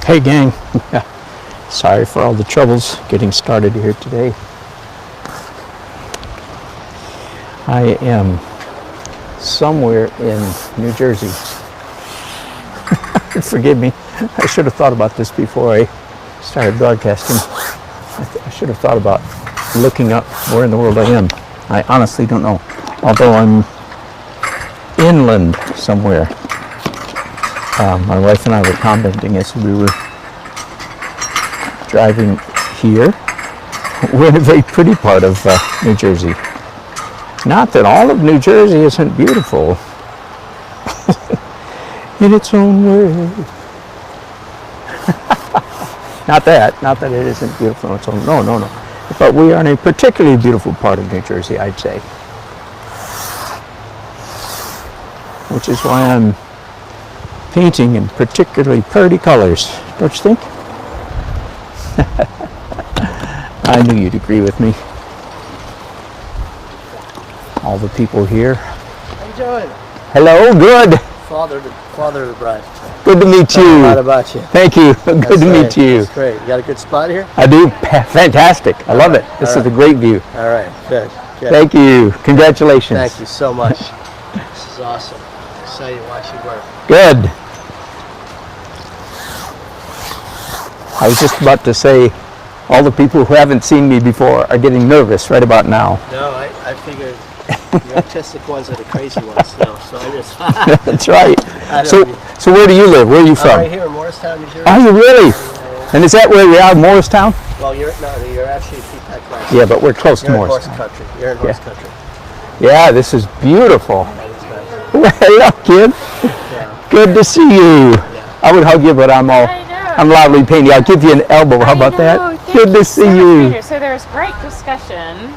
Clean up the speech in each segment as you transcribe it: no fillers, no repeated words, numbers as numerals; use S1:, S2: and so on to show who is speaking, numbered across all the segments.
S1: Hey gang, sorry for all the troubles getting started here today. I am somewhere in New Jersey. Forgive me, I should have thought about this before I started broadcasting. I should have thought about looking up where in the world I am. I honestly don't know, although I'm inland somewhere. My wife and I were commenting as we were driving here. We're in a very pretty part of New Jersey. Not that all of New Jersey isn't beautiful in its own way. Not that it isn't beautiful in its own. No. But we are in a particularly beautiful part of New Jersey, I'd say. Which is why I'm painting in particularly pretty colors, don't you think? I knew you'd agree with me. All the people here.
S2: How you doing?
S1: Hello, good.
S2: Father of the bride.
S1: Good to meet you.
S2: A lot about you.
S1: Thank you. Good to meet you.
S2: That's great. You got a good spot here?
S1: I do. Fantastic. I love it. This is a great view.
S2: All right. Good.
S1: Thank you. Congratulations.
S2: Thank you so much. This is awesome. Excited to watch you work.
S1: Good. I was just about to say, all the people who haven't seen me before are getting nervous right about now.
S2: No, I figured the artistic ones are the crazy ones. So I just.
S1: That's right. So where do you live? Where are you from?
S2: Right here in Morristown, New Jersey.
S1: Are you really? And is that where we are, Morristown?
S2: Well, you're actually Peapack West.
S1: Yeah, but we're close to
S2: You're
S1: Morristown.
S2: in horse country. You're in horse country.
S1: Yeah, this is beautiful.
S2: That is nice.
S1: Well, hello, kid.
S2: Yeah.
S1: Good to see you.
S2: Yeah.
S1: I would hug you, but I'm loudly painting. I'll give you an elbow. How about that? Good to see you.
S3: So there's great discussion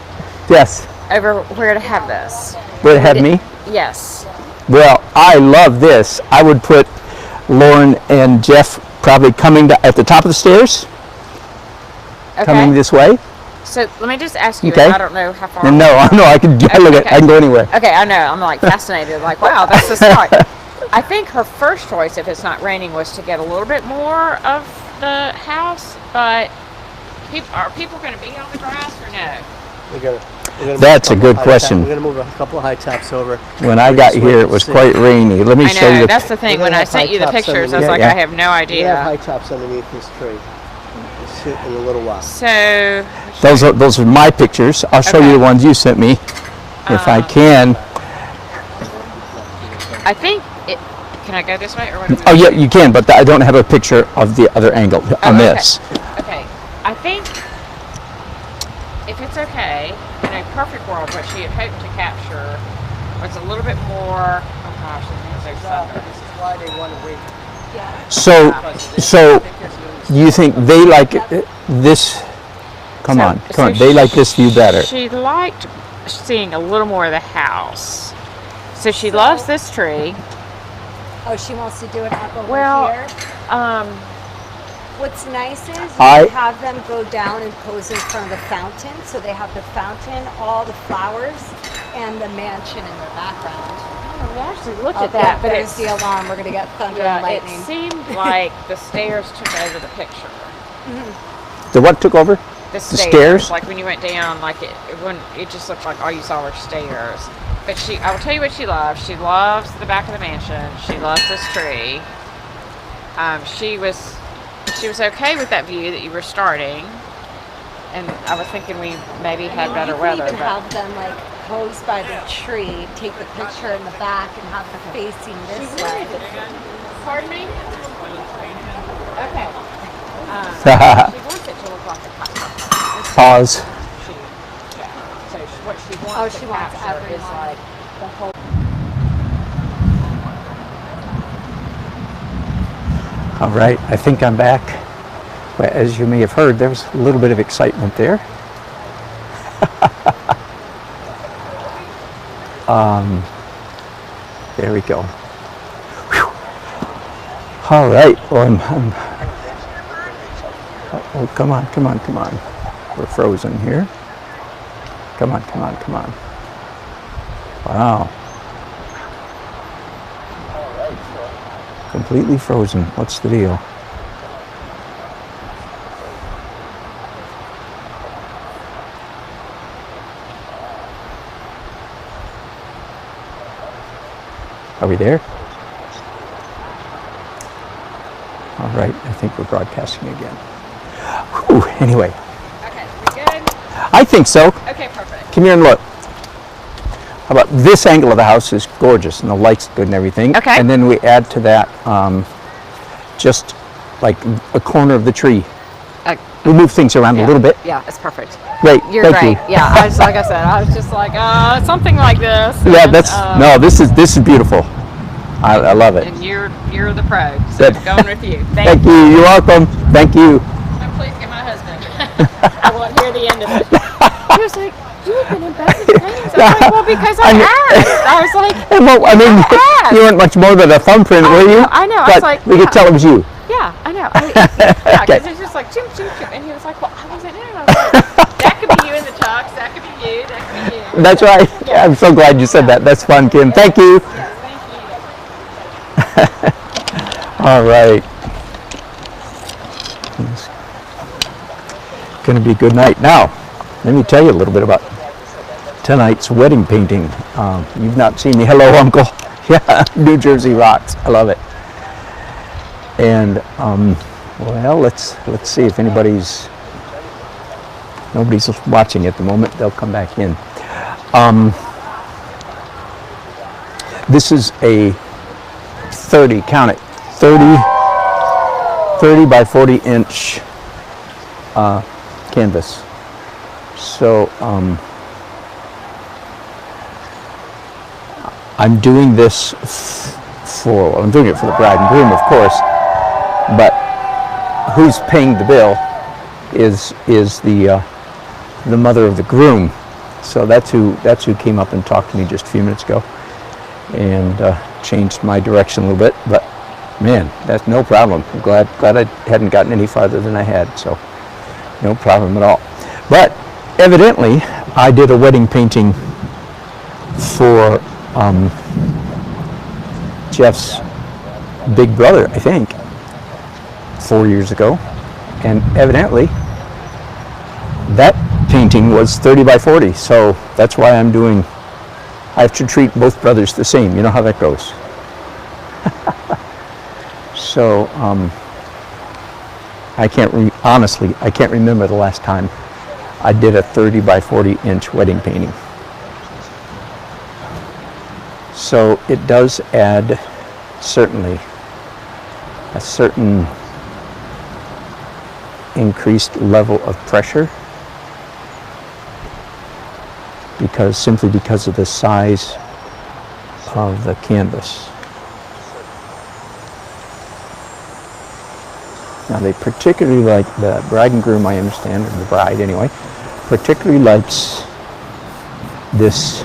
S1: Yes.
S3: over where to have this.
S1: Where to have me?
S3: Yes.
S1: Well, I love this. I would put Lauren and Jeff probably coming at the top of the stairs.
S3: Okay.
S1: Coming this way.
S3: So let me just ask you.
S1: Okay.
S3: I don't know how far.
S1: No, I can look at. I can go anywhere.
S3: Okay, I know. I'm like fascinated. Like, wow, that's the start. I think her first choice, if it's not raining, was to get a little bit more of the house. But are people going to be on the grass or no?
S2: We're gonna
S1: That's a good question.
S2: We're going to move a couple of high tops over.
S1: When I got here, it was quite rainy. Let me
S3: I
S1: show you.
S3: know. That's the thing. When I sent you the pictures, I was like, I have no
S2: We have
S3: idea.
S2: high tops underneath this tree. We'll sit in a little while.
S3: So
S1: Those are my pictures. I'll show you the ones you sent me, if I can.
S3: I think it. Can I go this way or what?
S1: Oh yeah, you can, but I don't have a picture of the other angle on this.
S3: Okay. I think if it's okay, in a perfect world, what she had hoped to capture was a little bit more. Oh gosh, there's something.
S2: This is why they want to wait.
S1: So you think they like this? Come on. They like this view better.
S3: She liked seeing a little more of the house. So she loves this tree.
S4: Oh, she wants to do it up over
S3: Well,
S4: here? What's nice is
S1: I-
S4: you have them go down and pose in front of the fountain. So they have the fountain, all the flowers, and the mansion in the background.
S3: We actually looked
S4: Oh,
S3: at that, but
S4: there's
S3: it's,
S4: the alarm. We're going to get thunder and
S3: it
S4: lightning.
S3: seemed like the stairs took over the picture.
S1: The what took over?
S3: The
S1: stairs?
S3: Like when you went down, like it just looked like all you saw were stairs. But I will tell you what she loves. She loves the back of the mansion. She loves this tree. She was okay with that view that you were starting. And I was thinking we maybe had better weather.
S4: You can even have them like pose by the tree, take the picture in the back, and have them facing this way.
S3: Pardon me? Okay. She wants it to look like a kite.
S1: Pause.
S3: So what she wants
S4: Oh,
S3: to
S4: she wants
S3: capture is
S4: everyone.
S3: like the whole.
S1: All right, I think I'm back. Well, as you may have heard, there was a little bit of excitement there. There we go. Whew. All right. Well, oh, come on. We're frozen here. Come on. Wow. Completely frozen. What's the deal? Are we there? All right, I think we're broadcasting again. Whew, anyway,
S3: Okay, we good?
S1: I think so.
S3: Okay, perfect.
S1: Come here and look. How about this angle of the house is gorgeous and the light's good and everything.
S3: Okay.
S1: And then we add to that just like a corner of the tree. We move things around a little bit.
S3: Yeah, it's perfect.
S1: Great.
S3: You're
S1: Thank
S3: great.
S1: you.
S3: Yeah, I was like I said, I was just like, something like this.
S1: Yeah,
S3: and,
S1: that's no. This is beautiful. I love it.
S3: And you're the pro. So
S1: Good.
S3: going with you.
S1: Thank you. You're welcome. Thank you.
S3: And please get my husband. I won't hear the end of it. He was like, you've been in bed with paintings. I was like, well, because I asked. I was like,
S1: Well, I mean,
S3: asked.
S1: you weren't much more than a thumbprint, were you?
S3: I know. I
S1: But
S3: was like,
S1: we could tell it was you.
S3: yeah, I know. Yeah,
S1: Okay.
S3: because it's just like, choo, choo, choo. And he was like, well, I wasn't in it. I was like, that could be you in the tux. That could be you. That could be you.
S1: That's right.
S3: Yeah.
S1: I'm so glad you said that. That's fun, Kim. Thank you.
S3: Yes, thank you.
S1: All right. It's going to be a good night. Now, let me tell you a little bit about tonight's wedding painting. You've not seen me. Hello, Uncle. Yeah, New Jersey rocks. I love it. And well, let's see if nobody's watching at the moment. They'll come back in. This is a 30, count it, 30 by 40 inch canvas. So I'm doing this I'm doing it for the bride and groom, of course, but who's paying the bill is the mother of the groom. So that's who came up and talked to me just a few minutes ago, and changed my direction a little bit. But man, that's no problem. I'm glad I hadn't gotten any farther than I had. So no problem at all. But evidently, I did a wedding painting for Jeff's big brother, I think, 4 years ago, and evidently that painting was 30 by 40. So that's why I have to treat both brothers the same. You know how that goes. So honestly, I can't remember the last time I did a 30 by 40 inch wedding painting. So it does add certainly a certain increased level of pressure simply because of the size of the canvas. Now they particularly like, the bride and groom, I understand, or the bride anyway, particularly likes this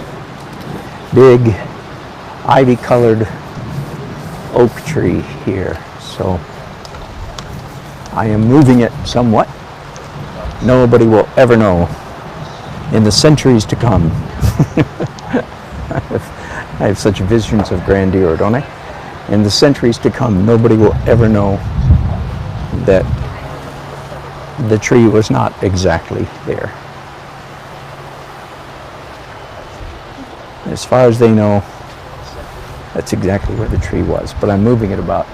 S1: big ivy-colored oak tree here. So I am moving it somewhat. Nobody will ever know in the centuries to come. I have such visions of grandeur, don't I? In the centuries to come, nobody will ever know that the tree was not exactly there. As far as they know, that's exactly where the tree was. But I'm moving it about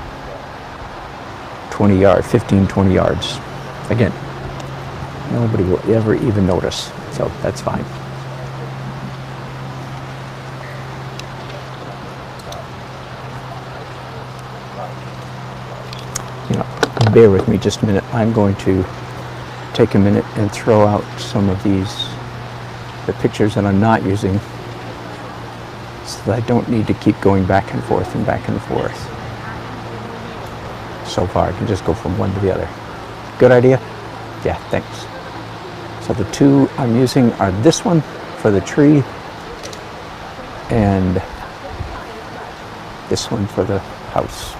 S1: 20 yards, 15, 20 yards. Again, nobody will ever even notice. So that's fine. Bear with me just a minute. I'm going to take a minute and throw out some of the pictures that I'm not using, so that I don't need to keep going back and forth and back and forth. So far, I can just go from one to the other. Good idea? Yeah, thanks. So the two I'm using are this one for the tree and this one for the house.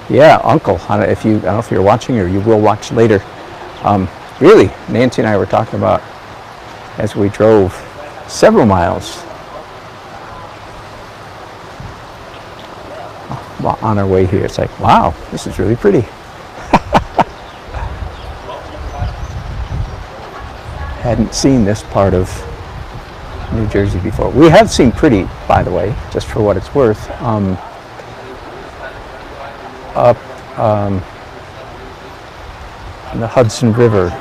S1: Yeah, Uncle. I don't know if you're watching or you will watch later. Really, Nancy and I were talking about as we drove several miles on our way here. It's like, wow, this is really pretty. hadn't seen this part of New Jersey before. We have seen pretty, by the way, just for what it's worth, up the Hudson River.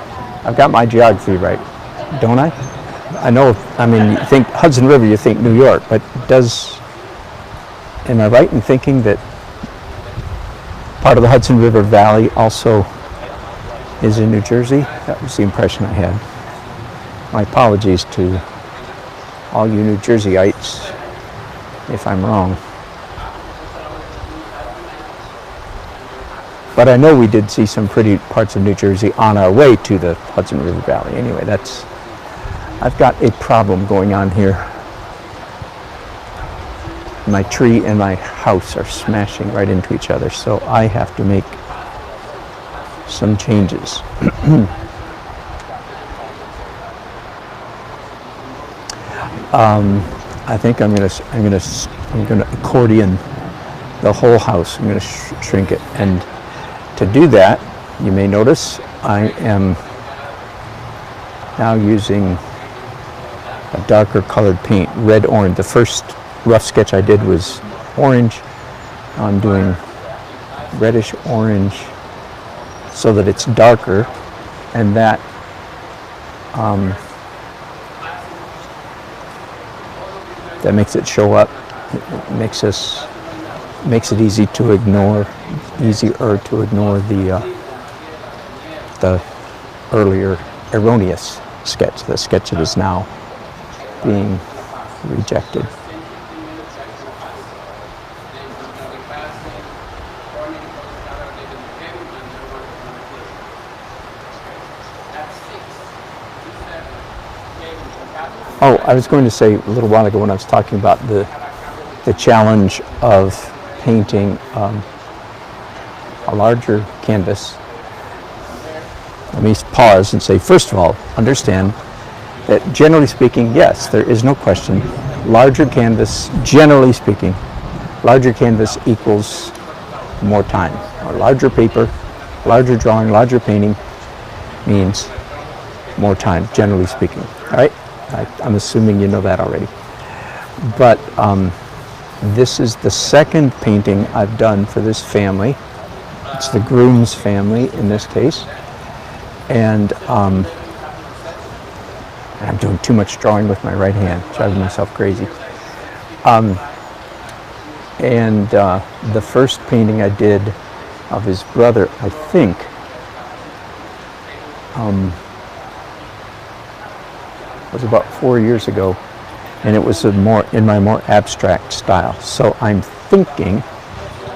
S1: I've got my geography right, don't I? I know, I mean, you think Hudson River, you think New York, but am I right in thinking that part of the Hudson River Valley also is in New Jersey? That was the impression I had. My apologies to all you New Jerseyites if I'm wrong. But I know we did see some pretty parts of New Jersey on our way to the Hudson River Valley. Anyway, I've got a problem going on here. My tree and my house are smashing right into each other, so I have to make some changes. I think I'm gonna accordion the whole house. I'm gonna shrink it, and to do that, you may notice I am now using a darker colored paint, red orange. The first rough sketch I did was orange. I'm doing reddish orange so that it's darker, and that that makes it show up. It makes it easier to ignore the earlier erroneous sketch, the sketch that is now being rejected. Oh, I was going to say a little while ago when I was talking about the challenge of painting a larger canvas. Let me pause and say, first of all, understand that generally speaking, yes, there is no question, larger canvas, generally speaking, larger canvas equals more time. Or larger paper, larger drawing, larger painting means more time, generally speaking. All right? I'm assuming you know that already. But this is the second painting I've done for this family. It's the groom's family in this case. And I'm doing too much drawing with my right hand, driving myself crazy. The first painting I did of his brother, I think, was about 4 years ago, and it was in my more abstract style. So I'm thinking,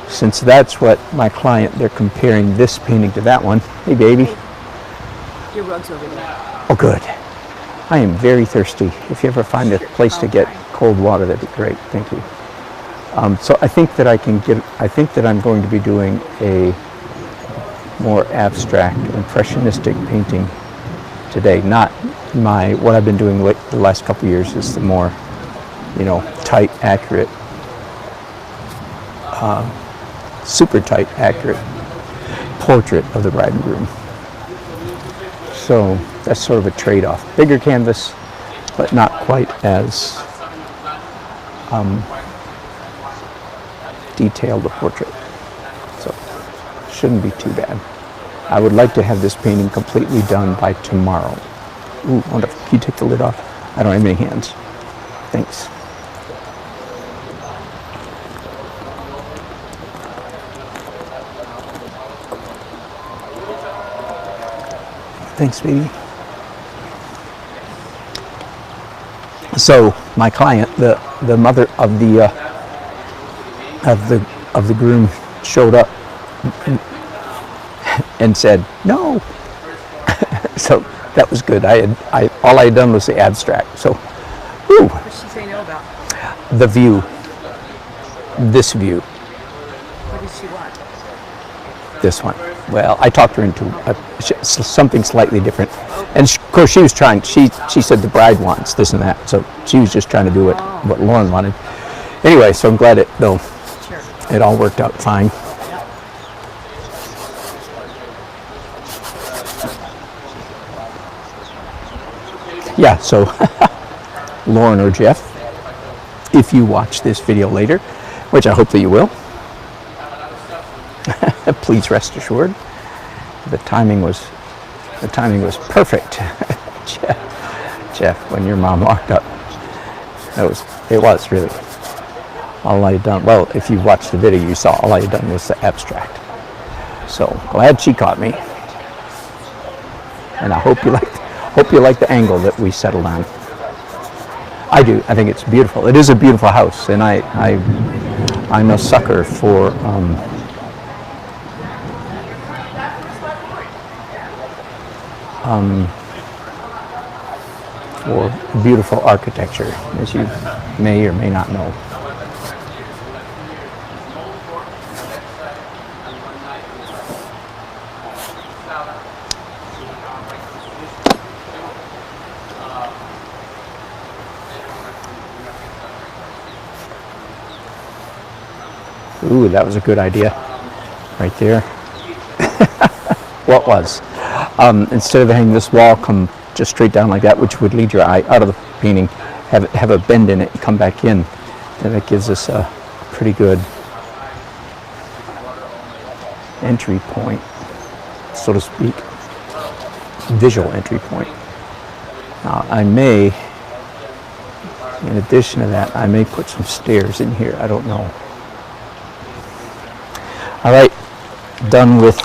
S1: since that's what my client, they're comparing this painting to that one. Hey, baby.
S5: Your rug's over there.
S1: Oh, good. I am very thirsty. If you ever find a place to get cold water, that'd be great. Thank you. So I think that I'm going to be doing a more abstract, impressionistic painting today. Not what I've been doing the last couple of years is the more, tight, accurate, super tight, accurate portrait of the bride and groom. So that's sort of a trade-off. Bigger canvas, but not quite as detailed a portrait. So shouldn't be too bad. I would like to have this painting completely done by tomorrow. Ooh, wonderful. Can you take the lid off? I don't have any hands. Thanks. Thanks, baby. So my client, the mother of the groom, showed up and said no. So that was good. All I had done was the abstract. So, whew.
S5: What did she say no about?
S1: The view. This view.
S5: What did she want?
S1: This one. Well, I talked her into something slightly different. And of course, she was trying. She said the bride wants this and that. So she was just trying to do what Lauren wanted. Anyway, so I'm glad it all worked out fine. yeah, so Lauren or Jeff, if you watch this video later, which I hope that you will, please rest assured the timing was perfect. Jeff, when your mom walked up, it was really. All I had done, well, if you watched the video, you saw all I had done was the abstract. So glad she caught me, and I hope you like the angle that we settled on. I do. I think it's beautiful. It is a beautiful house, and I'm a sucker for beautiful architecture, as you may or may not know. Ooh, that was a good idea right there. What was? Instead of having this wall come just straight down like that, which would lead your eye out of the painting, have a bend in it and come back in. And that gives us a pretty good entry point, so to speak, visual entry point. Now I may, in addition to that, I may put some stairs in here. I don't know. All right, done with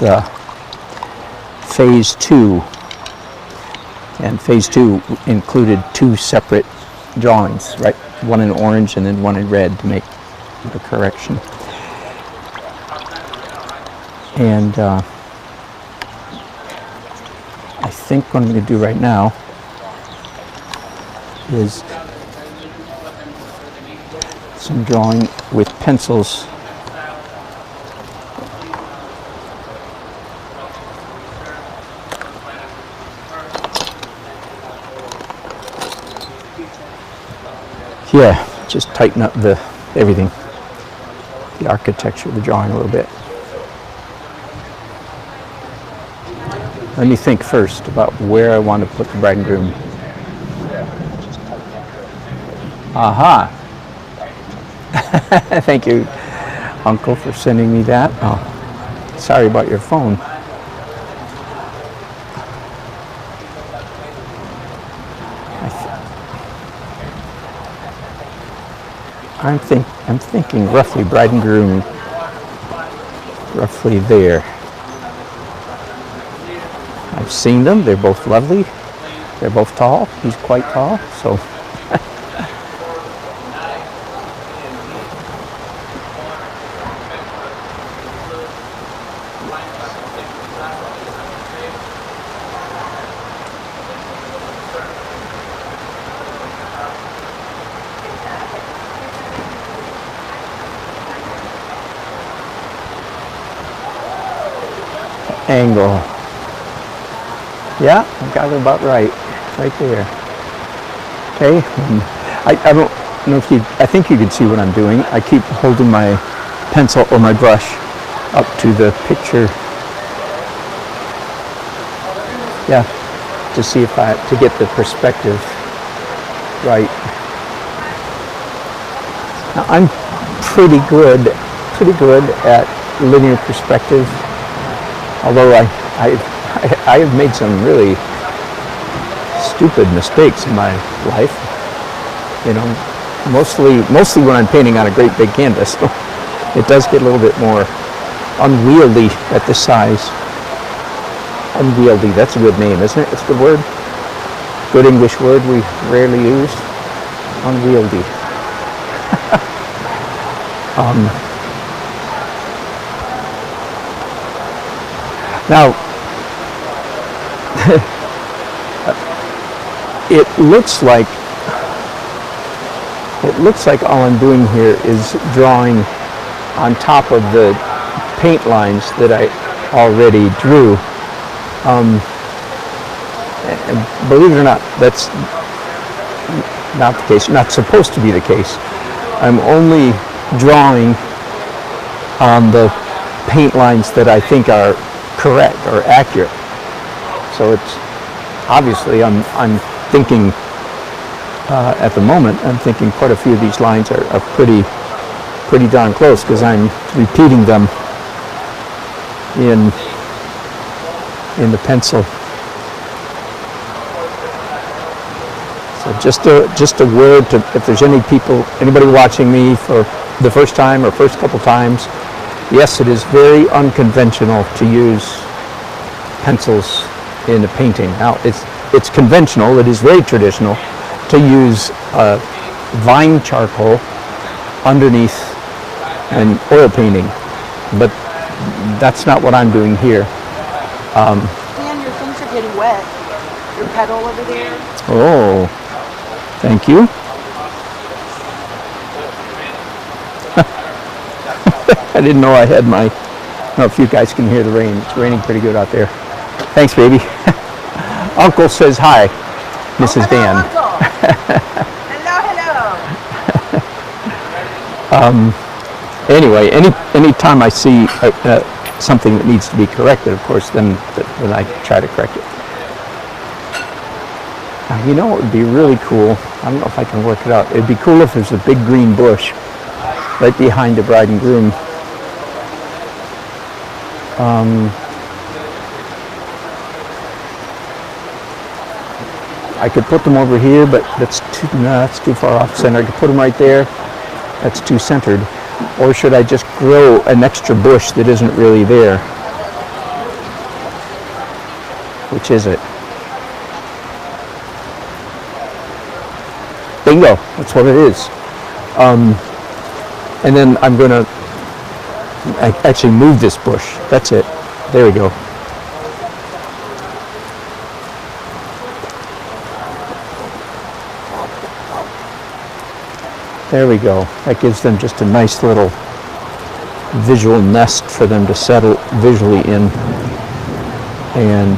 S1: phase 2. And phase 2 included 2 separate drawings, right? One in orange and then one in red to make the correction. And I think what I'm going to do right now is some drawing with pencils. Yeah, just tighten up everything, the architecture of the drawing a little bit. Let me think first about where I want to put the bride and groom. Aha! Thank you, Uncle, for sending me that. Oh, sorry about your phone. I'm thinking roughly bride and groom, roughly there. I've seen them. They're both lovely. They're both tall. He's quite tall, so. Angle. Yeah, I got it about right there. Okay, I don't know if I think you can see what I'm doing. I keep holding my pencil or my brush up to the picture. Yeah, to see to get the perspective right. Now I'm pretty good at linear perspective. Although I have made some really stupid mistakes in my life, you know, mostly when I'm painting on a great big canvas. It does get a little bit more unwieldy at this size. Unwieldy, that's a good name, isn't it? It's a good word. Good English word we rarely use. Unwieldy. Now, it looks like all I'm doing here is drawing on top of the paint lines that I already drew. And believe it or not, that's not the case, not supposed to be the case. I'm only drawing on the paint lines that I think are correct or accurate. So it's obviously I'm thinking at the moment, I'm thinking quite a few of these lines are pretty darn close because I'm repeating them in the pencil. So just a word to, if there's anybody watching me for the first time or first couple times, yes, it is very unconventional to use pencils in a painting. Now, it's conventional, it is very traditional to use vine charcoal underneath an oil painting, but that's not what I'm doing here.
S5: Dan, your things are getting wet. Your pedal over there.
S1: Oh, thank you. I didn't know I had my, I don't know if you guys can hear the rain. It's raining pretty good out there. Thanks, baby. Uncle says hi, Mrs.
S5: Hello,
S1: Dan.
S5: Uncle. hello.
S1: Anyway, any time I see something that needs to be corrected, of course, then I try to correct it. Now, you know what would be really cool? I don't know if I can work it out. It'd be cool if there's a big green bush right behind the bride and groom. I could put them over here, but that's too far off center. I could put them right there. That's too centered. Or should I just grow an extra bush that isn't really there? Which is it? Bingo, that's what it is. And then I'm going to actually move this bush. That's it. There we go. There we go. That gives them just a nice little visual nest for them to settle visually in. And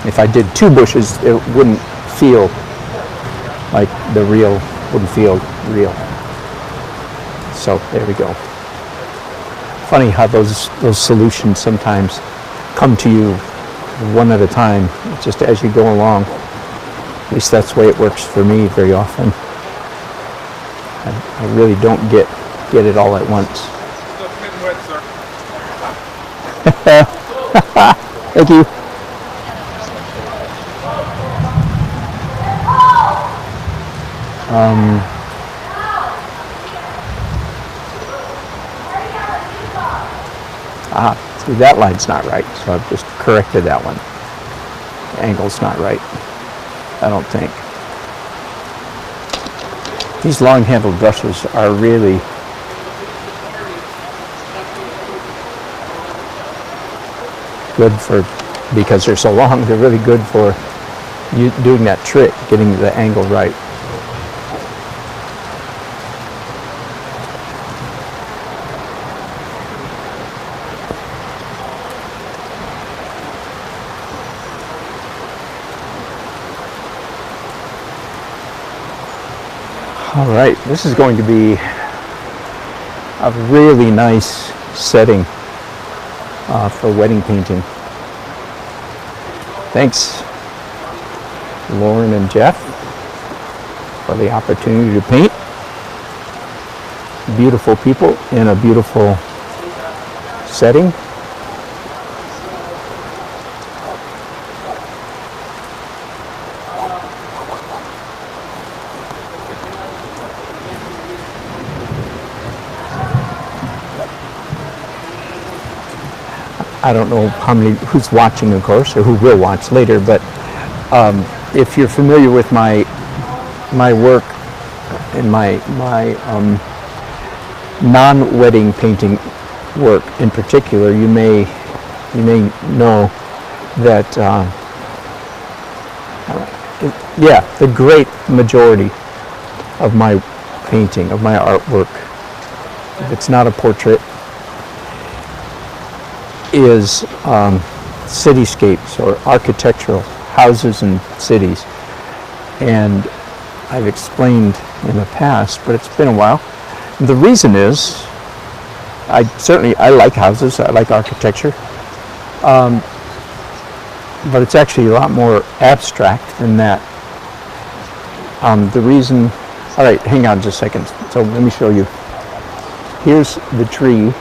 S1: if I did two bushes, it wouldn't feel like the real, wouldn't feel real. So there we go. Funny how those solutions sometimes come to you one at a time, just as you go along. At least that's the way it works for me very often. I really don't get it all at once. Thank you. See, that line's not right, so I've just corrected that one. The angle's not right, I don't think. These long-handled brushes are really good because they're so long, they're really good for you doing that trick, getting the angle right. All right, this is going to be a really nice setting for wedding painting. Thanks, Lauren and Jeff, for the opportunity to paint. Beautiful people in a beautiful setting. I don't know who's watching, of course, or who will watch later, but if you're familiar with my work and my non-wedding painting work in particular, you may know that the great majority of my painting, of my artwork, if it's not a portrait, is cityscapes or architectural houses and cities. And I've explained in the past, but it's been a while. The reason is I like houses. I like architecture, but it's actually a lot more abstract than that. The reason. All right, hang on just a second. So let me show you. Here's the tree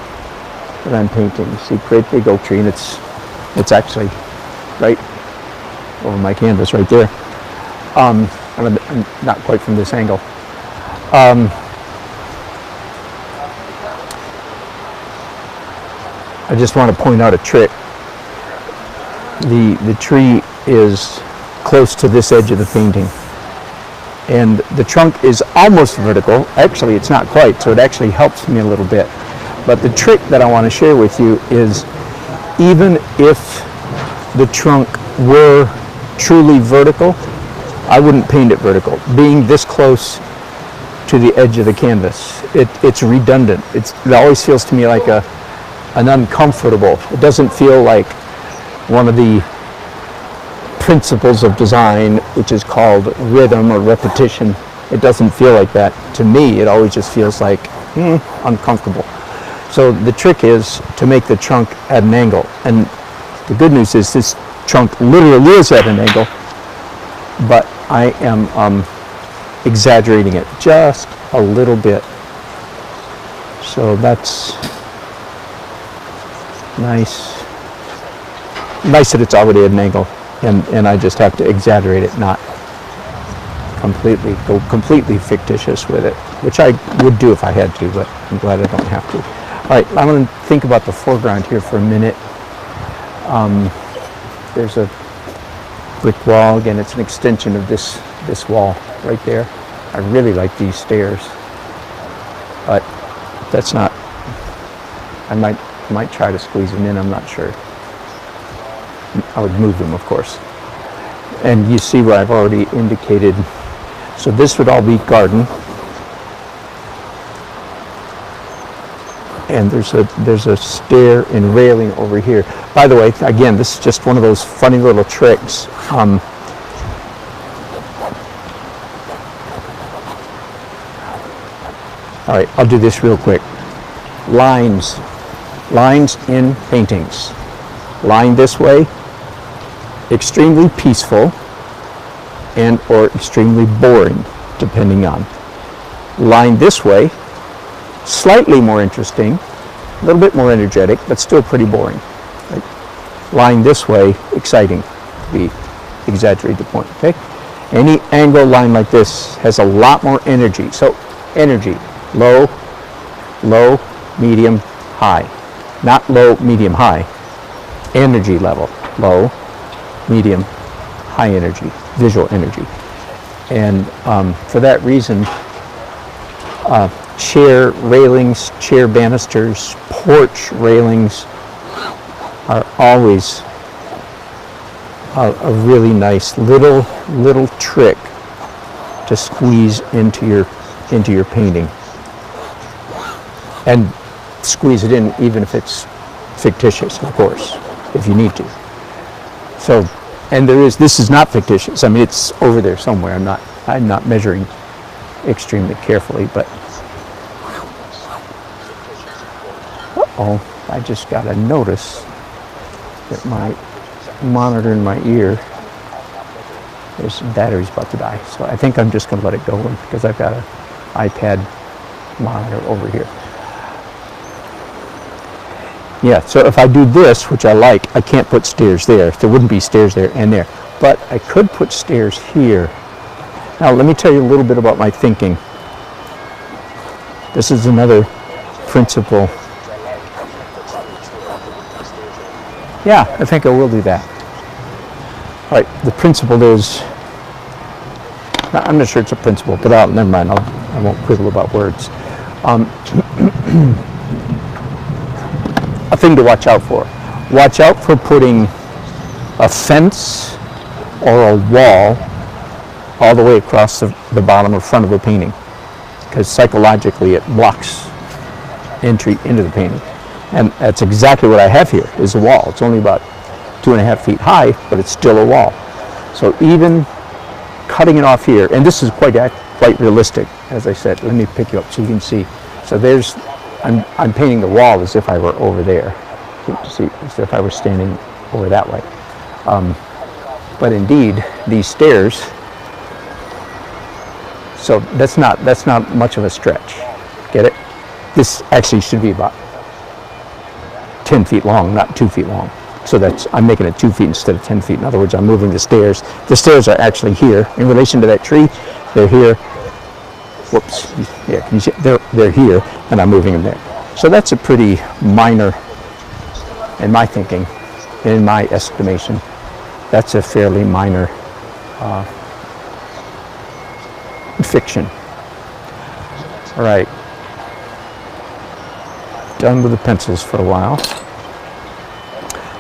S1: that I'm painting. See, great big oak tree, and it's actually right over my canvas right there. I'm not quite from this angle. I just want to point out a trick. The tree is close to this edge of the painting, and the trunk is almost vertical. Actually, it's not quite, so it actually helps me a little bit. But the trick that I want to share with you is, even if the trunk were truly vertical, I wouldn't paint it vertical. Being this close to the edge of the canvas, it's redundant. It always feels to me like an uncomfortable. It doesn't feel like one of the principles of design, which is called rhythm or repetition. It doesn't feel like that. To me, it always just feels like uncomfortable. So the trick is to make the trunk at an angle. And the good news is this trunk literally is at an angle, but I am exaggerating it just a little bit. So that's nice. Nice that it's already at an angle, and I just have to exaggerate it, not go completely fictitious with it, which I would do if I had to, but I'm glad I don't have to. All right, I'm going to think about the foreground here for a minute. There's a brick wall. Again, it's an extension of this wall right there. I really like these stairs, but that's not. I might try to squeeze them in. I'm not sure. I would move them, of course. And you see where I've already indicated. So this would all be garden. And there's a stair and railing over here. By the way, again, this is just one of those funny little tricks. All right, I'll do this real quick. Lines in paintings. Line this way, extremely peaceful and or extremely boring, depending on. Line this way, slightly more interesting, a little bit more energetic, but still pretty boring. Right? Line this way, exciting, to exaggerate the point, okay? Any angle line like this has a lot more energy. So energy, low, medium, high. Not low, medium, high. Energy level, low, medium, high energy, visual energy. And for that reason, chair railings, chair banisters, porch railings are always a really nice little trick to squeeze into your painting, and squeeze it in even if it's fictitious, of course, if you need to. So, and this is not fictitious. I mean, it's over there somewhere. I'm not measuring extremely carefully, but I just got a notice that my monitor in my ear, there's some battery's about to die. So I think I'm just going to let it go because I've got an iPad monitor over here. Yeah, so if I do this, which I like, I can't put stairs there. There wouldn't be stairs there and there. But I could put stairs here. Now, let me tell you a little bit about my thinking. This is another principle. Yeah, I think I will do that. All right, the principle is, I'm not sure it's a principle, but never mind, I won't quibble about words. A thing to watch out for. Watch out for putting a fence or a wall all the way across the bottom or front of a painting, because psychologically it blocks entry into the painting. And that's exactly what I have here, is a wall. It's only about 2.5 feet high, but it's still a wall. So even cutting it off here, and this is quite realistic, as I said. Let me pick you up so you can see. So there's I'm painting the wall as if I were over there. See, as if I were standing over that way. But indeed, these stairs. So that's not much of a stretch. Get it? This actually should be about 10 feet long, not 2 feet long. So I'm making it 2 feet instead of 10 feet. In other words, I'm moving the stairs. The stairs are actually here in relation to that tree. They're here. Whoops. Yeah, can you see? They're here, and I'm moving them there. So that's a pretty minor, in my thinking, in my estimation, that's a fairly minor fiction. All right. Done with the pencils for a while.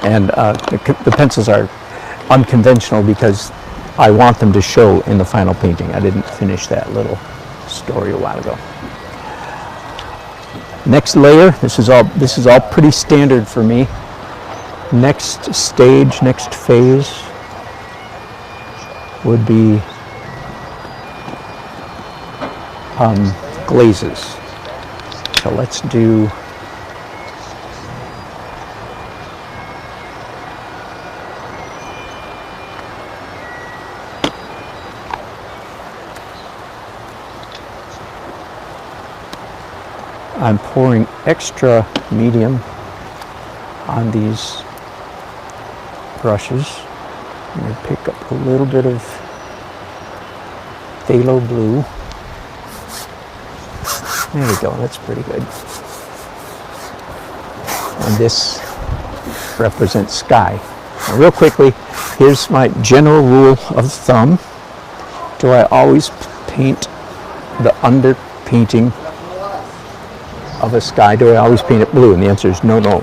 S1: And the pencils are unconventional because I want them to show in the final painting. I didn't finish that little story a while ago. Next layer, this is all pretty standard for me. Next stage, next phase would be glazes. So let's do I'm pouring extra medium on these brushes. I'm going to pick up a little bit of phthalo blue. There we go, that's pretty good. And this represents sky. Now, real quickly, here's my general rule of thumb. Do I always paint the underpainting of a sky? Do I always paint it blue? And the answer is no, no.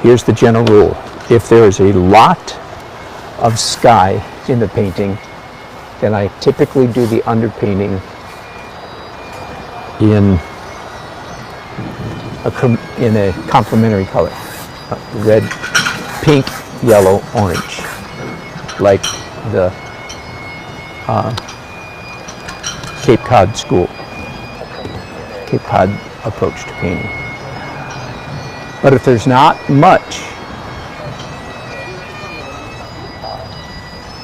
S1: Here's the general rule. If there is a lot of sky in the painting, then I typically do the underpainting in a complementary color. Red, pink, yellow, orange. Like the Cape Cod school. Cape Cod approach to painting. But if there's not much,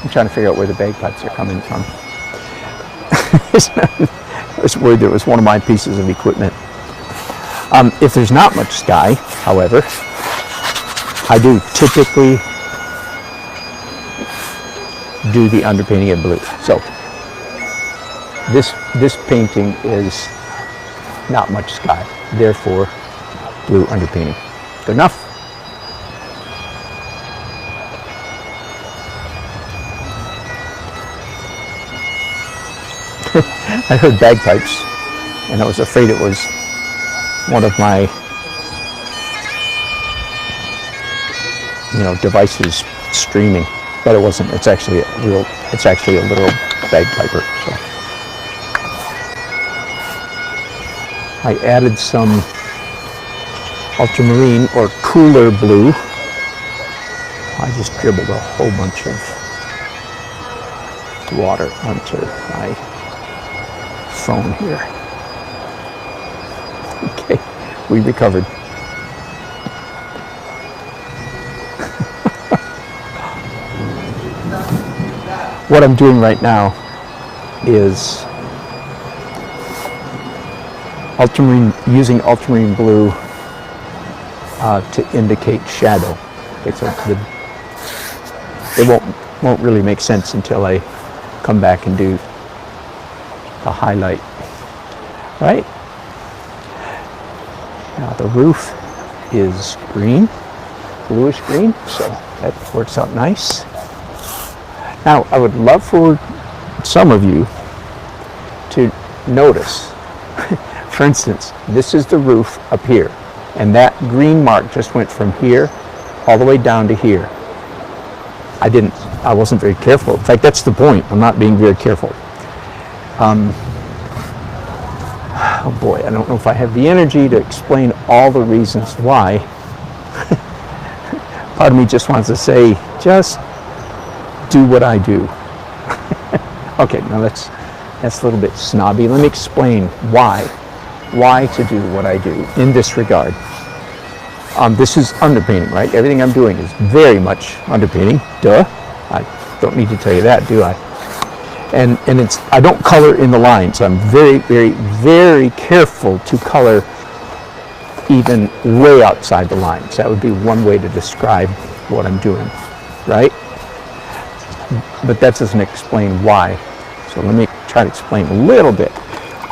S1: I'm trying to figure out where the bagpipes are coming from. I was worried there was one of my pieces of equipment. If there's not much sky, however, I do typically do the underpainting in blue. So this painting is not much sky, therefore blue underpainting. Good enough? I heard bagpipes and I was afraid it was one of my devices streaming, but it wasn't. It's actually a literal bagpiper. So I added some ultramarine or cooler blue. I just dribbled a whole bunch of water onto my phone here. Okay, we recovered. What I'm doing right now is using ultramarine blue to indicate shadow. Okay, so it won't really make sense until I come back and do the highlight. Right? Now the roof is green, bluish green, so that works out nice. Now I would love for some of you to notice, for instance, this is the roof up here, and that green mark just went from here all the way down to here. I wasn't very careful. In fact, that's the point. I'm not being very careful. Oh boy, I don't know if I have the energy to explain all the reasons why. Part of me just wants to say, just do what I do. Okay, now that's a little bit snobby. Let me explain why why to do what I do in this regard. This is underpainting, right? Everything I'm doing is very much underpainting. Duh. I don't need to tell you that, do I? And it's, I don't color in the lines. I'm very, very, very careful to color even way outside the lines. That would be one way to describe what I'm doing, right? But that doesn't explain why. So let me try to explain a little bit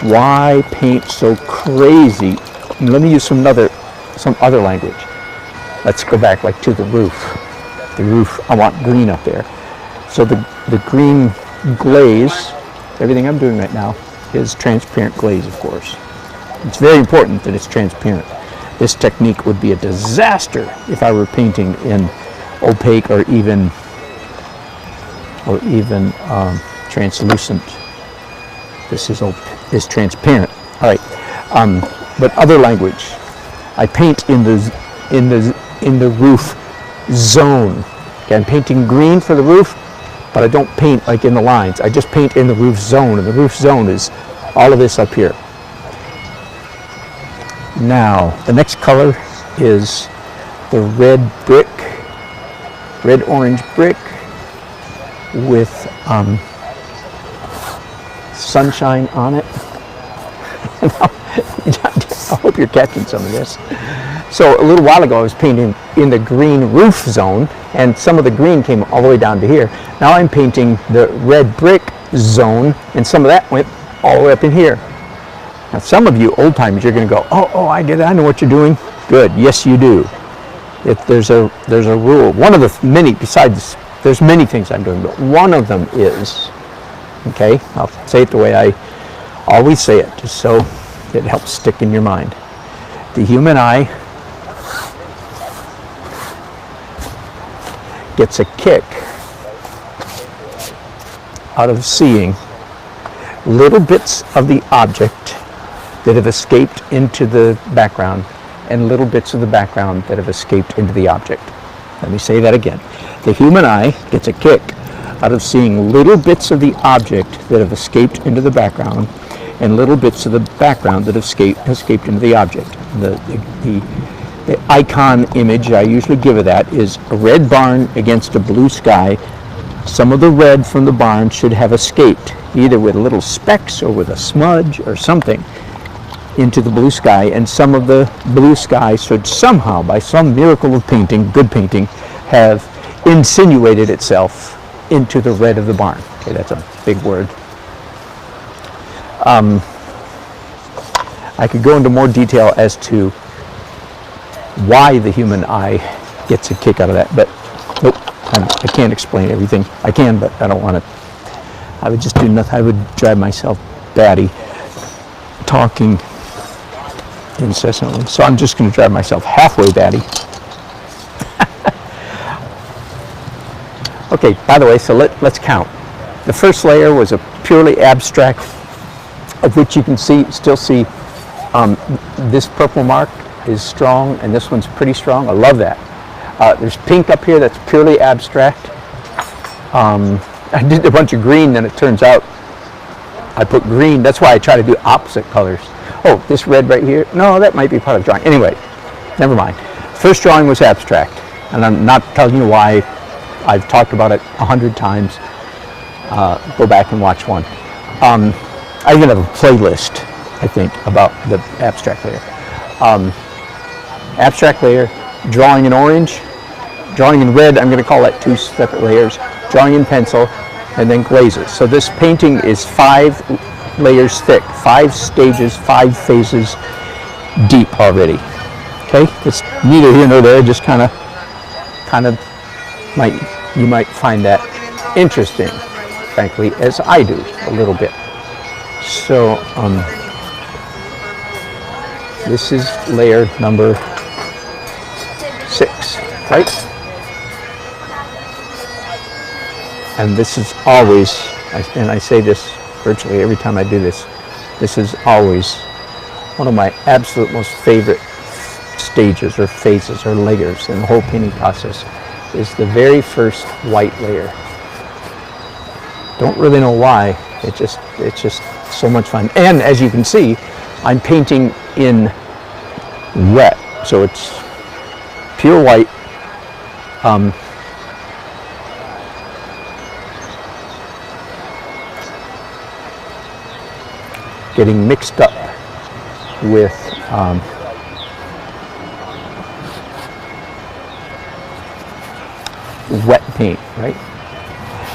S1: why paint so crazy. And let me use some other language. Let's go back like to the roof. The roof, I want green up there. So the green glaze, everything I'm doing right now is transparent glaze, of course. It's very important that it's transparent. This technique would be a disaster if I were painting in opaque or even translucent. This is transparent. All right, but other language. I paint in the roof zone. Okay, I'm painting green for the roof, but I don't paint like in the lines. I just paint in the roof zone, and the roof zone is all of this up here. Now, the next color is the red brick, red-orange brick with sunshine on it. I hope you're catching some of this. So a little while ago I was painting in the green roof zone, and some of the green came all the way down to here. Now I'm painting the red brick zone, and some of that went all the way up in here. Now some of you old timers, you're going to go, oh, I get it, I know what you're doing. Good, yes you do. There's a rule. One of the many, besides, there's many things I'm doing, but one of them is, okay, I'll say it the way I always say it, just so it helps stick in your mind. The human eye gets a kick out of seeing little bits of the object that have escaped into the background and little bits of the background that have escaped into the object. Let me say that again. The human eye gets a kick out of seeing little bits of the object that have escaped into the background and little bits of the background that have escaped into the object. The icon image I usually give of that is a red barn against a blue sky. Some of the red from the barn should have escaped, either with little specks or with a smudge or something, into the blue sky, and some of the blue sky should somehow, by some miracle of painting, good painting, have insinuated itself into the red of the barn. Okay, that's a big word. I could go into more detail as to why the human eye gets a kick out of that, but nope, I can't explain everything. I can, but I don't want to. I would just do nothing. I would drive myself batty talking incessantly. So I'm just going to drive myself halfway batty. Okay, by the way, so let's count. The first layer was a purely abstract, of which you can still see this purple mark is strong, and this one's pretty strong. I love that. There's pink up here that's purely abstract. I did a bunch of green, then it turns out I put green. That's why I try to do opposite colors. Oh, this red right here. No, that might be part of drawing. Anyway, never mind. First drawing was abstract, and I'm not telling you why. I've talked about it 100 times. Go back and watch one. I even have a playlist, I think, about the abstract layer. Abstract layer, drawing in orange, drawing in red, I'm going to call that 2 separate layers, drawing in pencil, and then glazes. So this painting is 5 layers thick, 5 stages, 5 phases deep already. Okay, it's neither here nor there, just kind of you might find that interesting, frankly, as I do a little bit. So this is layer number 6, right? And this is always, and I say this virtually every time I do this, this is always one of my absolute most favorite stages or phases or layers in the whole painting process, is the very first white layer. Don't really know why, it's just so much fun. And as you can see, I'm painting in wet, so it's pure white. Getting mixed up with wet paint, right?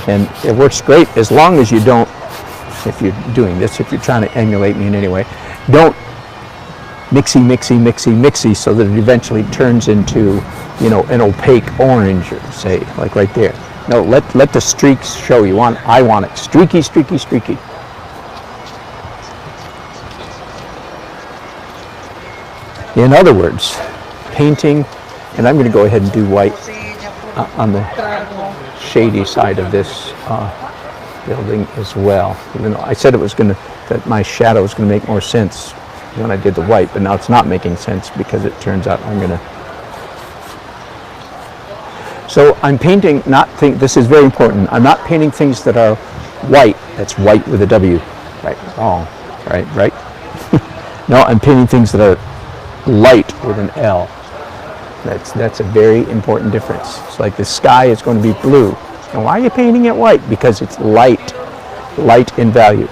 S1: And it works great as long as you don't, if you're doing this, if you're trying to emulate me in any way, don't mixy so that it eventually turns into, you know, an opaque orange, say, like right there. No, let the streaks show. I want it streaky. In other words, painting, and I'm going to go ahead and do white on the shady side of this building as well. Even though I said that my shadow was going to make more sense when I did the white, but now it's not making sense because it turns out So I'm painting, this is very important. I'm not painting things that are white. That's white with a W. Right, wrong, right. No, I'm painting things that are light with an L. That's a very important difference. It's like the sky is going to be blue. And why are you painting it white? Because it's light in value.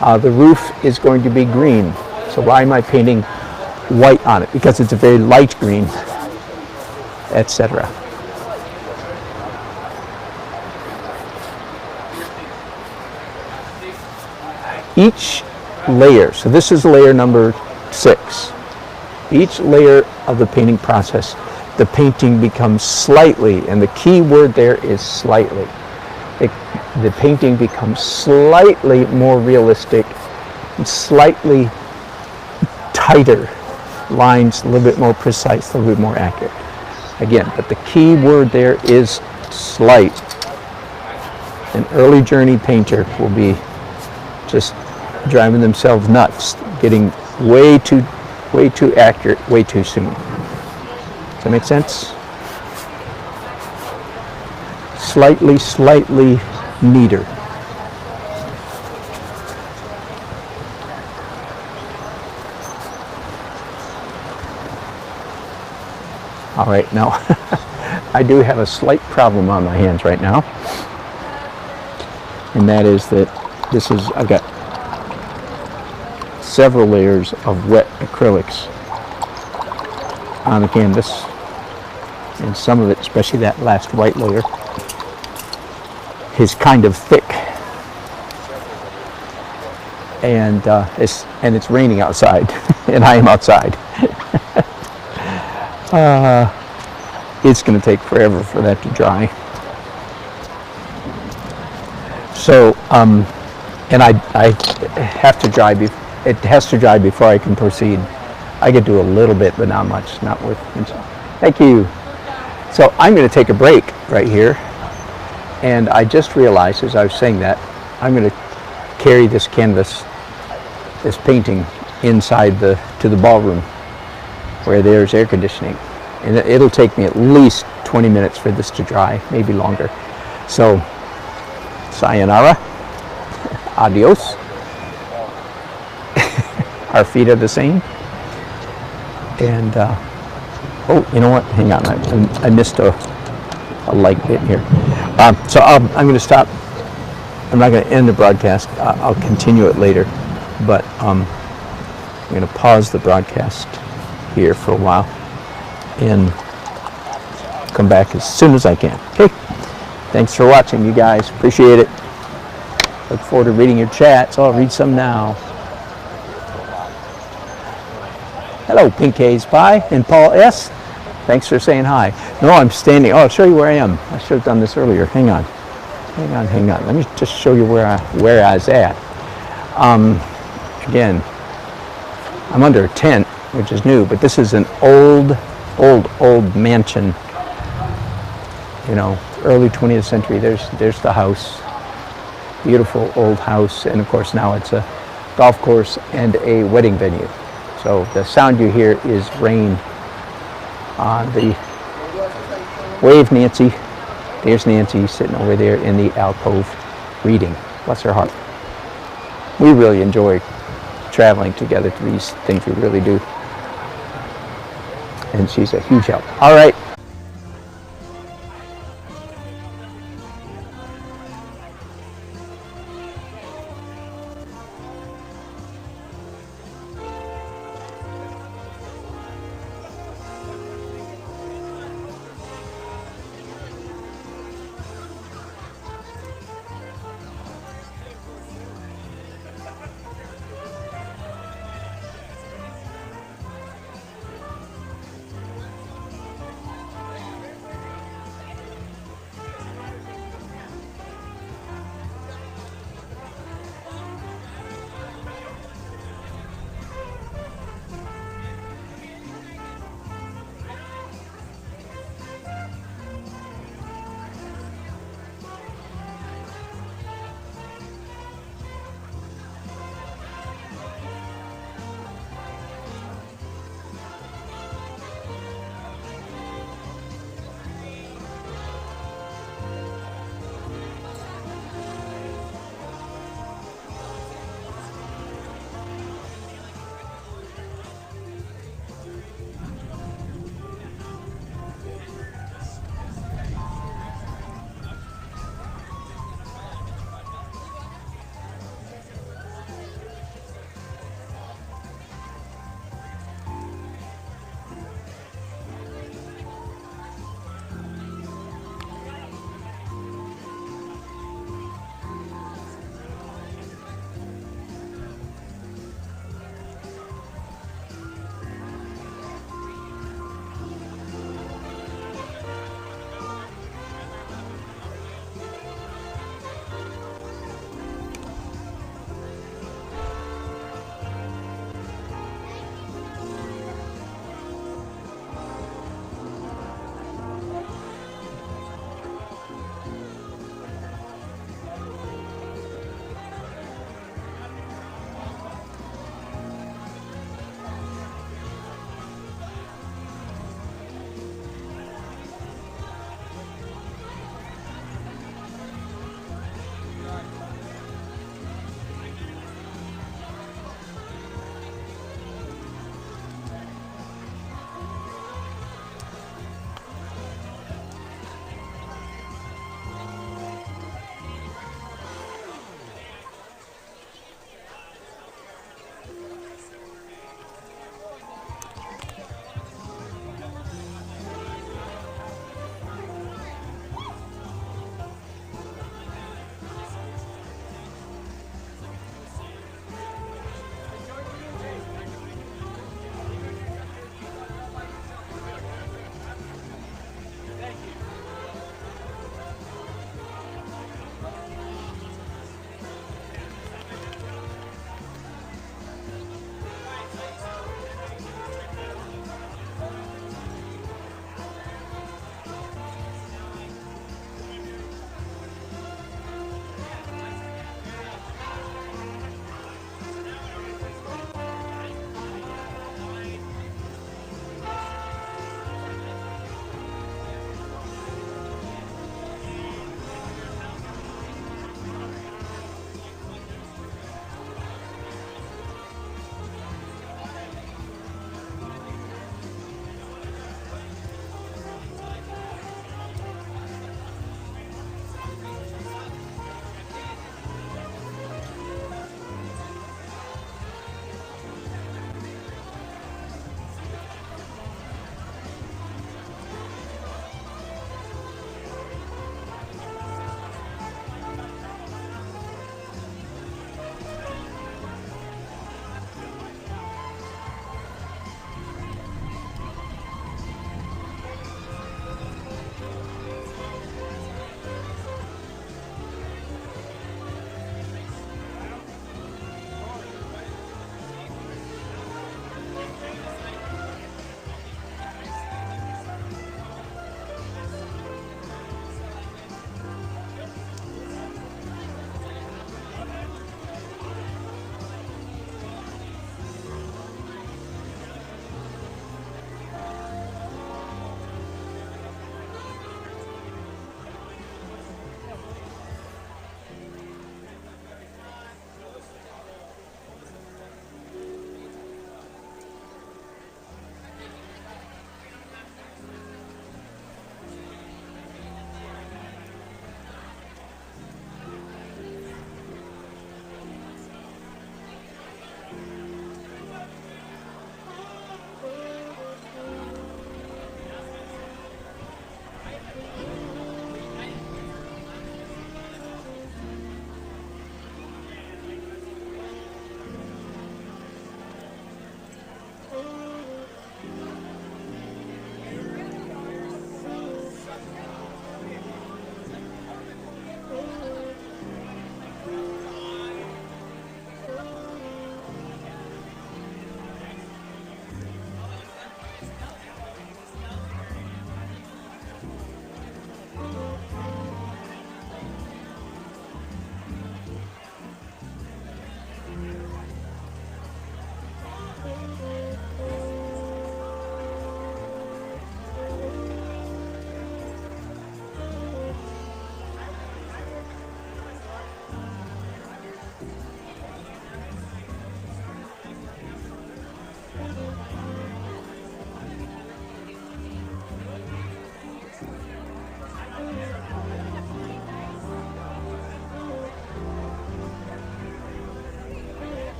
S1: The roof is going to be green. So why am I painting white on it? Because it's a very light green, etc. Each layer, so this is layer number 6. Each layer of the painting process, the painting becomes slightly, and the key word there is slightly. The painting becomes slightly more realistic, and slightly tighter lines, a little bit more precise, a little bit more accurate. Again, but the key word there is slight. An early journey painter will be just driving themselves nuts, getting way too accurate, way too soon. Does that make sense? Slightly neater. All right, now I do have a slight problem on my hands right now, and that is that I've got several layers of wet acrylics on the canvas, and some of it, especially that last white layer, is kind of thick, and it's raining outside, and I am outside. It's going to take forever for that to dry. So, and I have to dry. It has to dry before I can proceed. I could do a little bit, but not much. Not worth it. Thank you. So I'm going to take a break right here, and I just realized as I was saying that I'm going to carry this canvas, this painting, inside to the ballroom where there's air conditioning, and it'll take me at least 20 minutes for this to dry, maybe longer. So, sayonara, adios. Our feet are the same. And oh, you know what? Hang on, I missed a light bit here. So I'm going to stop. I'm not going to end the broadcast. I'll continue it later, but I'm going to pause the broadcast here for a while and come back as soon as I can. Okay. Thanks for watching, you guys. Appreciate it. Look forward to reading your chat, so I'll read some now. Hello, Pink Haze Pie and Paul S. Thanks for saying hi. No, I'm standing. Oh, I'll show you where I am. I should have done this earlier. Hang on. Let me just show you where I was at. Again, I'm under a tent, which is new, but this is an old mansion. You know, early 20th century. There's the house. Beautiful old house, and of course now it's a golf course and a wedding venue. So the sound you hear is rain on the wave Nancy. There's Nancy sitting over there in the alcove reading. Bless her heart. We really enjoy traveling together to these things. We really do. And she's a huge help. All right.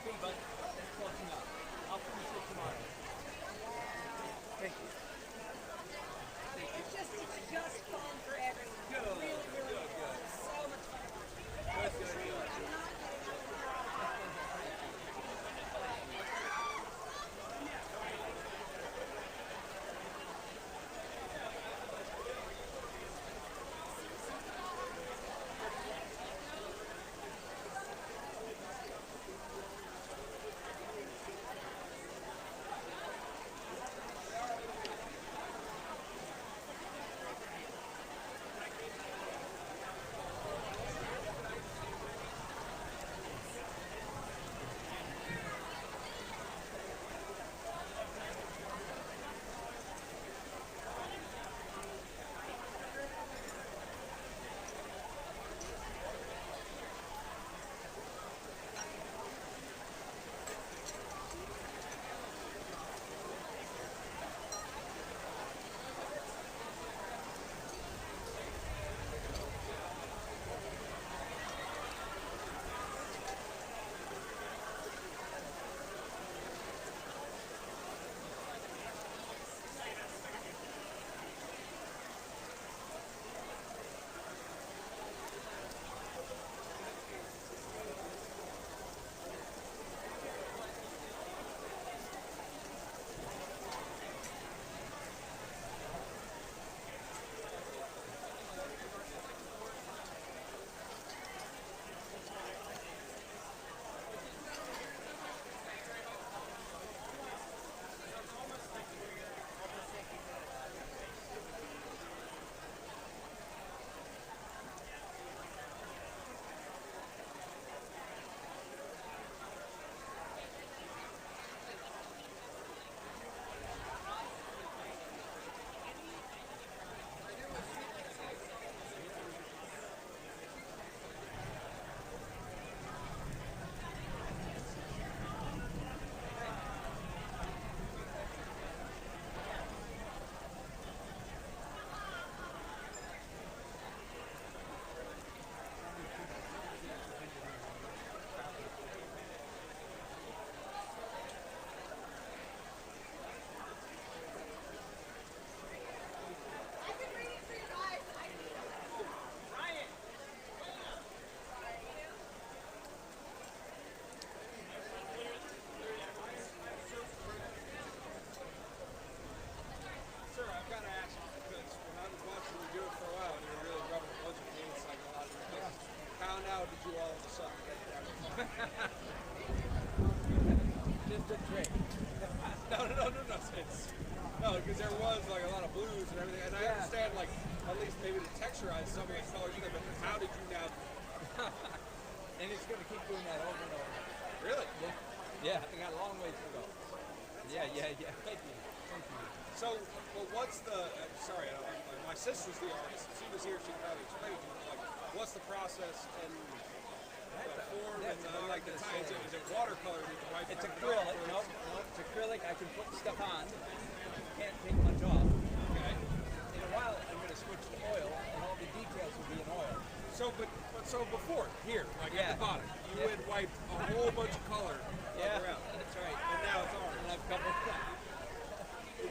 S2: Okay, but that's close enough. I'll finish it tomorrow. Thank you.
S4: It's just fun for everyone.
S2: Good.
S4: Really, really
S2: Good,
S4: is.
S2: good.
S4: It's so much fun.
S2: That's good.
S4: I'm not getting
S6: Sir, I've got to ask you because when I was watching you do it for a while and you were really rubbing a bunch of paints like a lot of your places, how now did you all of a sudden get down to
S2: Just a trick.
S6: No, because there was like a lot of blues and everything, and I understand like at least maybe to texturize some of the colors in there, but how did you now?
S2: And it's going to keep doing that over and over.
S6: Really?
S2: Yeah, I got a long ways to go. Yeah. Thank you.
S6: So, well, what's the? Sorry, my sister's the artist. She was here. She could probably explain to you. Like, what's the process and the form and like the times? Is it watercolor? You can wipe
S2: It's
S6: it
S2: acrylic.
S6: off, or
S2: Nope. It's acrylic. I can put stuff on. Can't take much off.
S6: Okay.
S2: In a while, I'm going to switch to oil, and all the details will be in oil.
S6: So, but so before here, like at the bottom, you would wipe a whole bunch of color around.
S2: That's right.
S6: And now it's orange.
S2: And I've covered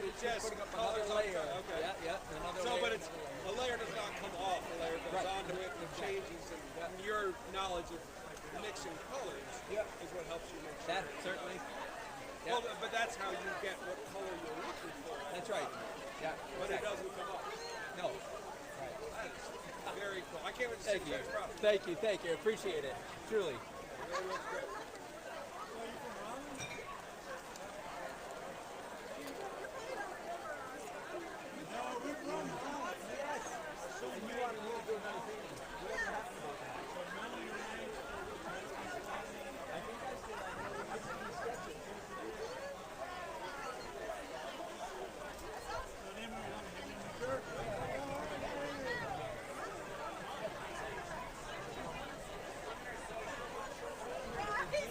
S6: It's just
S2: putting up
S6: colors
S2: another layer.
S6: on top. Okay.
S2: Yeah. Another
S6: So,
S2: layer,
S6: but it's
S2: another
S6: a layer does not come off. A layer goes
S2: Right.
S6: onto it and it changes. And your knowledge of mixing colors is what helps you make sure.
S2: That certainly.
S6: Well, but that's how you get what color you're looking for.
S2: That's right. Yeah.
S6: But it doesn't come off.
S2: No.
S6: That is very cool. I can't wait to see
S2: Thank
S6: the
S2: you.
S6: next product.
S2: Thank you. Appreciate it. Truly.
S6: Very much great.
S2: And you want to really do another painting. Whatever happened about that? I think I still have 50 sketches.
S4: Rocky!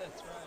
S6: That's right.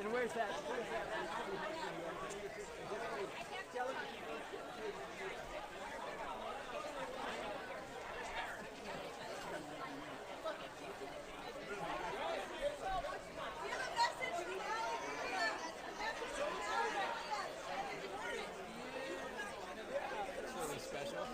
S2: And where's that? Really special.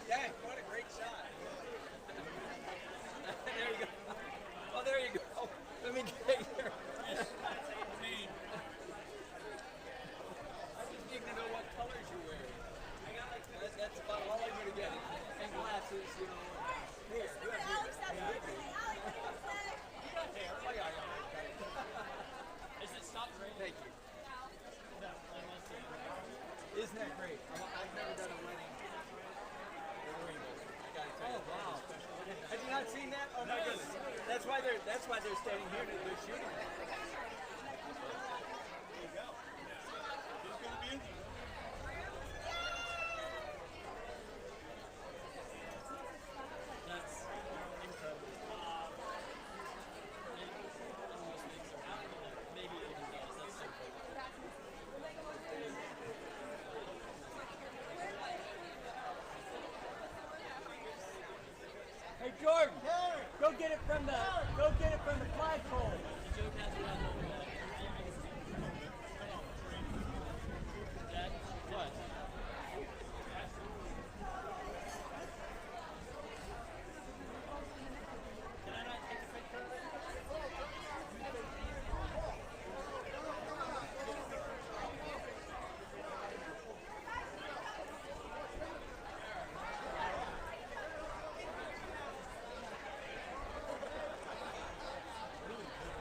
S6: Yeah, what a great shot. There you go. Oh, there you go. Let me get here. I just need to know what colors you wear. That's about all I'm going to get. And glasses, you know. Here, you have hair. Oh, yeah. Is it stopped raining? Thank you. Isn't that great? I've never done a wedding. Oh wow! Have you not seen that? Oh my goodness! That's why they're standing here. They're shooting. There you go. It's gonna be interesting. That's incredible. Maybe it even does. That's so cool. Hey Jordan, go get it from the flagpole. What? Can I not take a picture of it? Really cool.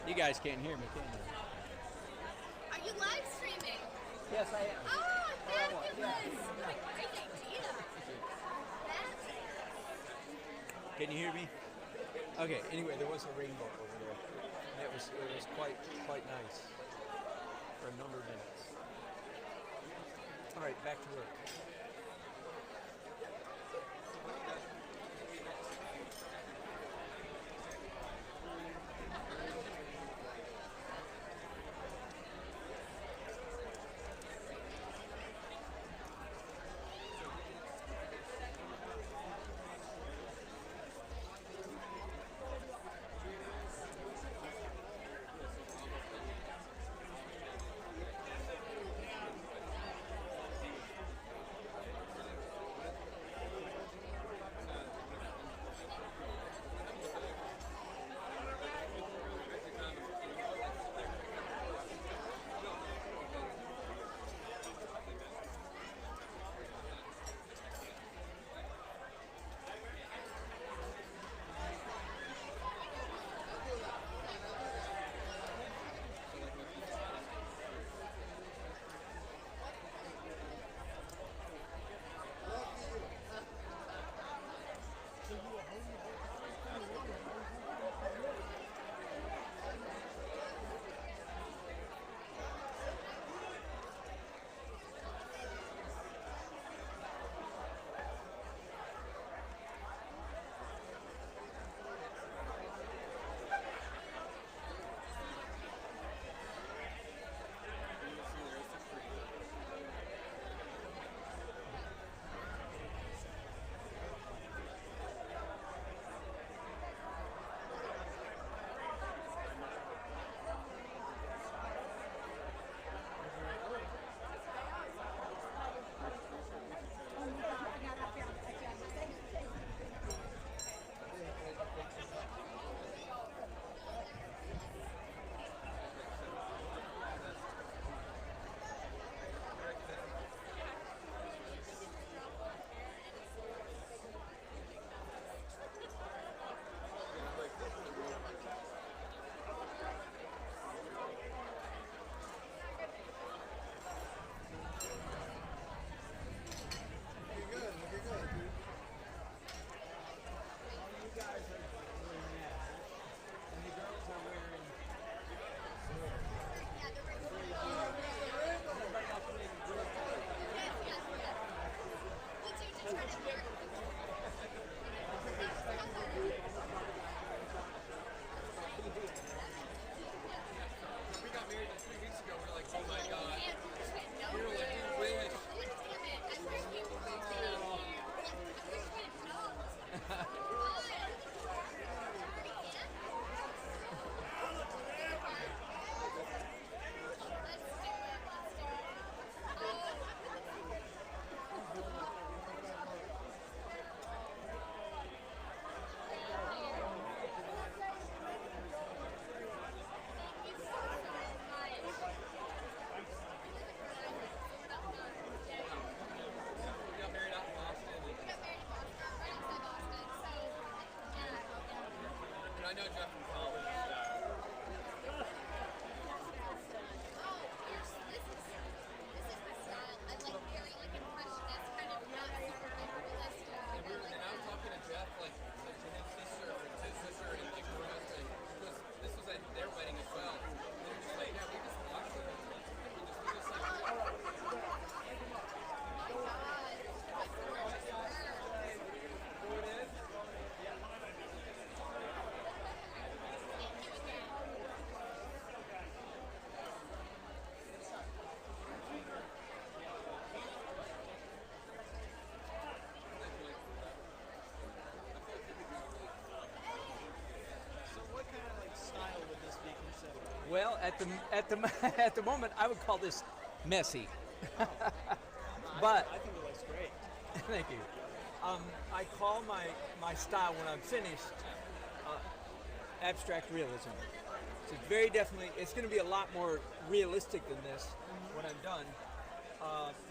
S1: You guys can't hear me, can you?
S7: Are you live streaming?
S1: Yes, I am.
S7: Oh, fabulous! What a great idea. That's
S1: Can you hear me? Okay. Anyway, there was a rainbow over there. And it was quite nice for a number of minutes. All right, back to work.
S6: I know Jeff from college.
S7: this is my style. I like very impressionist, kind of not super realistic.
S6: And I was talking to Jeff, like to his sister, and like her husband, because this was at their wedding as well. And they're just like, yeah, we just watched it. We just like,
S7: Oh my God. That's gorgeous bird.
S6: who it is?
S7: Thank you again.
S2: So what kind of like style would this be considered?
S1: Well, at the moment, I would call this messy. But
S2: I think it looks great.
S1: thank you. I call my style when I'm finished abstract realism. So it's very definitely, it's going to be a lot more realistic than this when I'm done.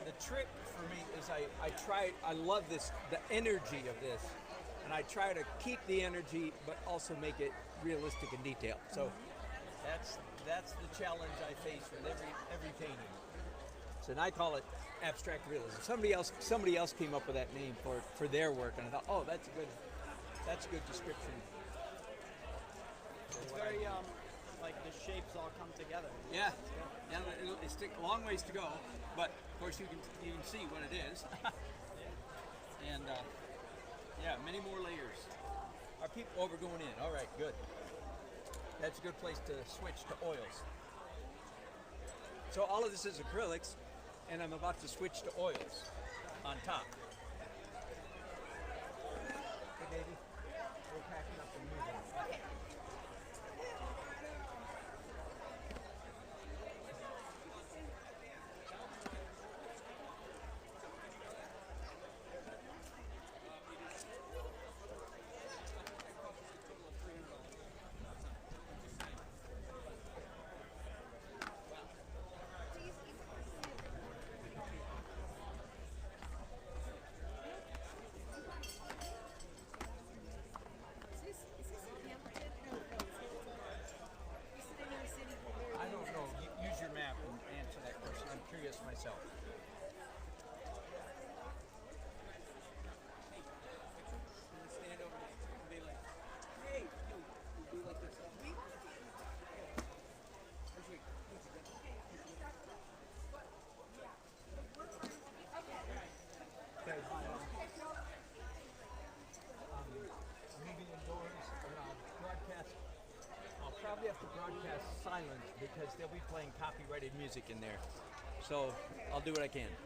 S1: The trick for me is I love this, the energy of this, and I try to keep the energy but also make it realistic and detailed. So
S8: That's the challenge I face with every painting. So, and I call it abstract realism. Somebody else came up with that name for their work, and I thought, oh, that's a good description.
S2: It's very like the shapes all come together.
S8: Yeah, it's a long ways to go, but of course you can see what it is, and yeah, many more layers. Are people? Oh, we're going in. All right, good. That's a good place to switch to oils. So all of this is acrylics, and I'm about to switch to oils on top. Hey, baby, we're packing up and moving. I don't know. Use your map and answer that question. I'm curious myself. Stand over there and be like, hey, you do like this. I'm moving indoors and I'll broadcast. I'll probably have to broadcast silent because they'll be playing copyrighted music in there. So I'll do what I can.